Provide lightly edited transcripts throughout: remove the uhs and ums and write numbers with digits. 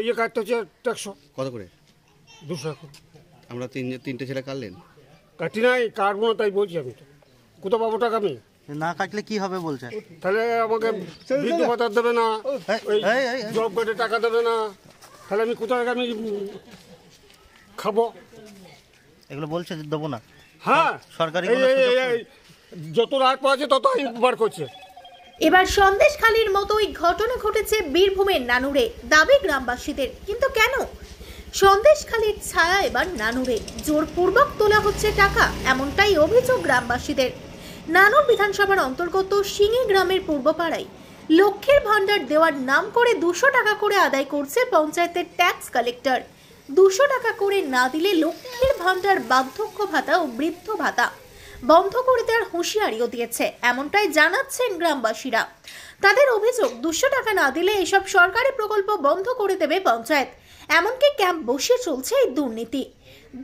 ইয়ে কাটতে হচ্ছে 100 কত করে? 200 টাকা। আমরা তিনটে ছেলে কাটলেন? কাটি নাই, কাটবো না তাই বলছি। আমি তো কোথাও পাবো টাকা? আমি না কাটলে কি হবে বলছে? তাহলে আমাকে বৃদ্ধ ভাতা দেবে না, ওই জব কার্ডে টাকা দেবে না, তাহলে আমি কোথাও আমি খাবো? এগুলো বলছে যে দেবো না। হ্যাঁ, সরকারি যত রাত পাচ্ছে তত আইন বার করছে। এবার সন্দেশখালীর মতোই ঘটনা ঘটেছে বীরভূমের নানুরে। দাবি গ্রামবাসীদের, কিন্তু কেন? সন্দেশখালীর ছায়া এবার নানুরে, জোরপূর্বক তোলা হচ্ছে টাকা, এমনটাই অভিযোগ গ্রামবাসীদের। নানুর বিধানসভার অন্তর্গত সিঙি গ্রামের পূর্বপাড়ায় লক্ষ্মীর ভান্ডার দেওয়ার নাম করে 200 টাকা করে আদায় করছে পঞ্চায়েতের ট্যাক্স কালেক্টর। 200 টাকা করে না দিলে লক্ষ্মীর ভান্ডার বার্ধক্য ভাতা ও বৃদ্ধ ভাতা বন্ধ করে দেওয়ার হুঁশিয়ারিও দিয়েছে, এমনটাই জানাচ্ছেন গ্রামবাসীরা। তাদের অভিযোগ, 200 টাকা না দিলে এসব সরকারি প্রকল্প বন্ধ করে দেবে পঞ্চায়েত। এমনকি ক্যাম্প বসিয়ে চলছে এই দুর্নীতি।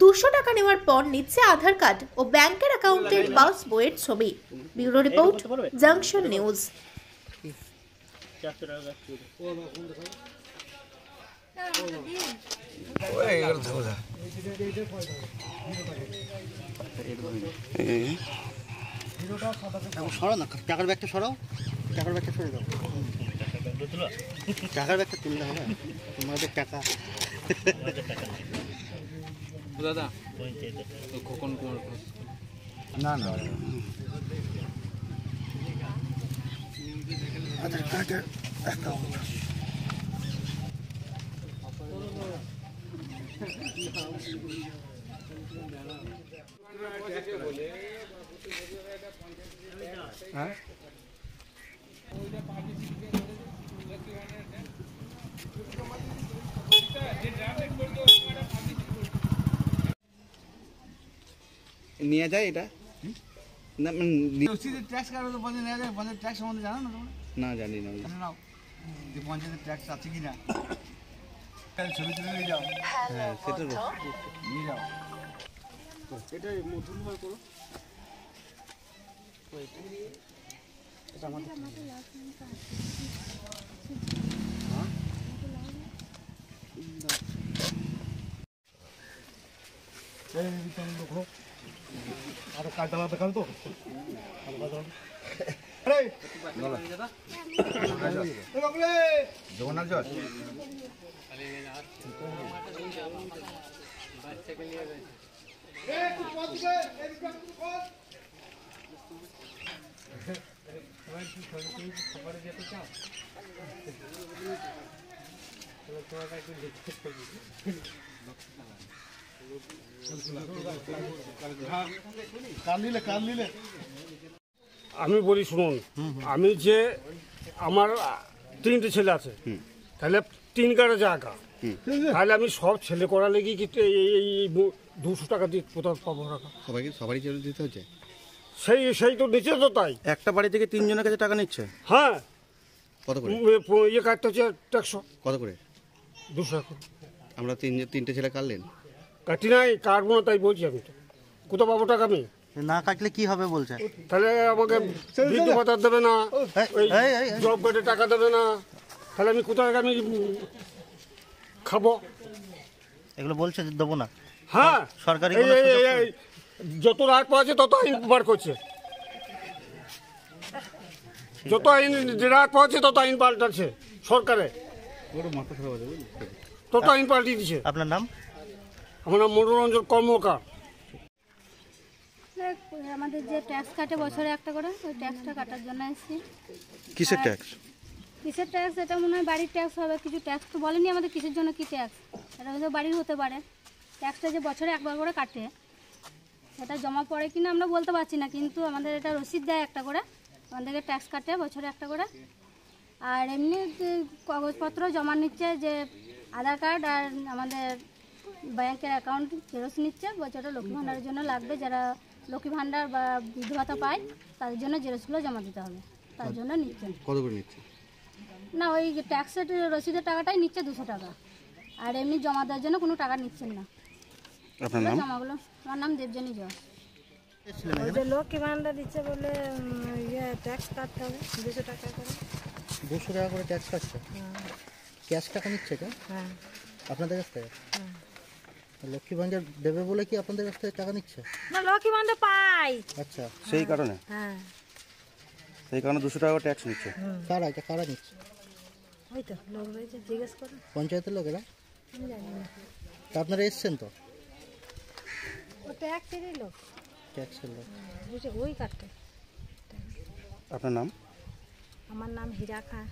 200 টাকা নেওয়ার পর নিচ্ছে আধার কার্ড ও ব্যাংকের অ্যাকাউন্টের পাস বইয়ের ছবি। Bureau report, junction news. সরাও না, টাকার ব্যাগটা সরাও, টাকার ব্যাগটা সরে দাও। টাকার ব্যাগটা তুললে হবে, তোমাদের টাকা। দাদা খোকন কুমার ঘোষ। না না, আধার কার্ডের অ্যাকাউন্ট। হ্যাঁ, নিয়ে যায় এটা না, ট্যাক্স কার্ড পঞ্চায়েত নেওয়া যায়। পঞ্চায়েত ট্যাক্স সম্বন্ধে জানো না তোমরা? না জানি না। নাও, যে পঞ্চায়েতের ট্যাক্স আছে কি না ছবি তুলে নিয়ে যাও। হ্যাঁ, সেটা নিয়ে যাও। এটা মধুর করো। আরো কাটা দেখান তো। জগন্নাথ জল আমি বলি শুনুন, আমি যে আমার 3টে ছেলে আছে, তাহলে 3 কার্ডে জায়গা, তাহলে আমি সব ছেলে করালে কি এই 200 টাকা দিয়ে কোথাও পাবো টাকা? সবারই চলে দিতে হচ্ছে। সেই তো নিচে তো তাই। একটা বাড়ি থেকে 3 জনের কাছে টাকা নিচ্ছে। হ্যাঁ, কত করে? ইয়ে কাটতে হচ্ছে 100। কত করে? 200 টাকা। আমরা তিনটে ছেলে কাটলেন? কাটি নাই, কাটবো না তাই বলছি। আমি তো কোথাও পাবো টাকা? আমি না কাটলে কি হবে বলছে? তাহলে আমাকে বৃদ্ধ ভাতা দেবে না, ওই জব কার্ডে টাকা দেবে না, তাহলে আমি কোথাও আমি খাবো? এগুলো বলছে যে দেবো না। হ্যাঁ, সরকারি যত রাত পাচ্ছে তত আইন বার করছে। যত আইন রাত পাচ্ছে তত আইন পাল্টাচ্ছে সরকারে, তত আইন পাল্টিয়ে দিচ্ছে। আপনার নাম? আমার নাম মনোরঞ্জন কর্মকার। আমাদের যে ট্যাক্স কাটে বছরে একটা করে, ওই ট্যাক্সটা কাটার জন্য এসেছি। কিসের ট্যাক্স? কিসের ট্যাক্স? এটা মনে হয় বাড়ির ট্যাক্স হবে। কিছু ট্যাক্স তো বলেনি আমাদের কিসের জন্য কি ট্যাক্স। এটা হয়তো বাড়ির হতে পারে। ট্যাক্সটা যে বছরে একবার করে কাটে, এটা জমা পড়ে কিনা আমরা বলতে পারছি না, কিন্তু আমাদের এটা রসিদ দেয় একটা করে, আমাদেরকে ট্যাক্স কাটে বছরে একটা করে। আর এমনি কাগজপত্র জমা নিচ্ছে, যে আধার কার্ড আর আমাদের ব্যাংকের অ্যাকাউন্ট জেরক্স নিচ্ছে। বছরটা লক্ষ্মী ভাণ্ডারের জন্য লাগবে, যারা লক্ষ্মী ভাণ্ডার বা বৃদ্ধ ভাতা পায় তাদের জন্য জেরক্সগুলো জমা দিতে হবে, তার জন্য নিচ্ছেন। কত করে নিচ্ছে? না, ওই ট্যাক্সের রসিদের টাকাটাই নিচ্ছে 200 টাকা, আর এমনি জমা দেওয়ার জন্য কোনো টাকা নিচ্ছেন না। আপনার নাম? জমাগুলো, আমার নাম দেবজানী জয়। ওই যে লক্ষ্মী ভাণ্ডার দিচ্ছে বলে ট্যাক্স কাটতে হবে 200 টাকা করে। 200 টাকা করে ট্যাক্স কাটছে? ক্যাশ টাকা নিচ্ছে কেন হ্যাঁ আপনাদের কাছ থেকে? লক্ষ্মী ভাণ্ডার দেবে বলে কি আপনাদের কাছ থেকে টাকা নিচ্ছে? না লক্ষ্মী ভাণ্ডার পাই। আচ্ছা, সেই কারণে হ্যাঁ সেই কারণে 200 টাকা ট্যাক্স নিচ্ছে। কারা এটা কারা নিচ্ছে? ওই তো লোক রয়েছে জিজ্ঞেস করুন, পঞ্চায়েতের লোকেরা? আমি জানি না। তা আপনারা এসছেন তো? ও ট্যাক্সেরই লোক, ট্যাক্সের লোক। বুঝে ওই কাটে। আপনার নাম? আমার নাম হীরা খাঁ।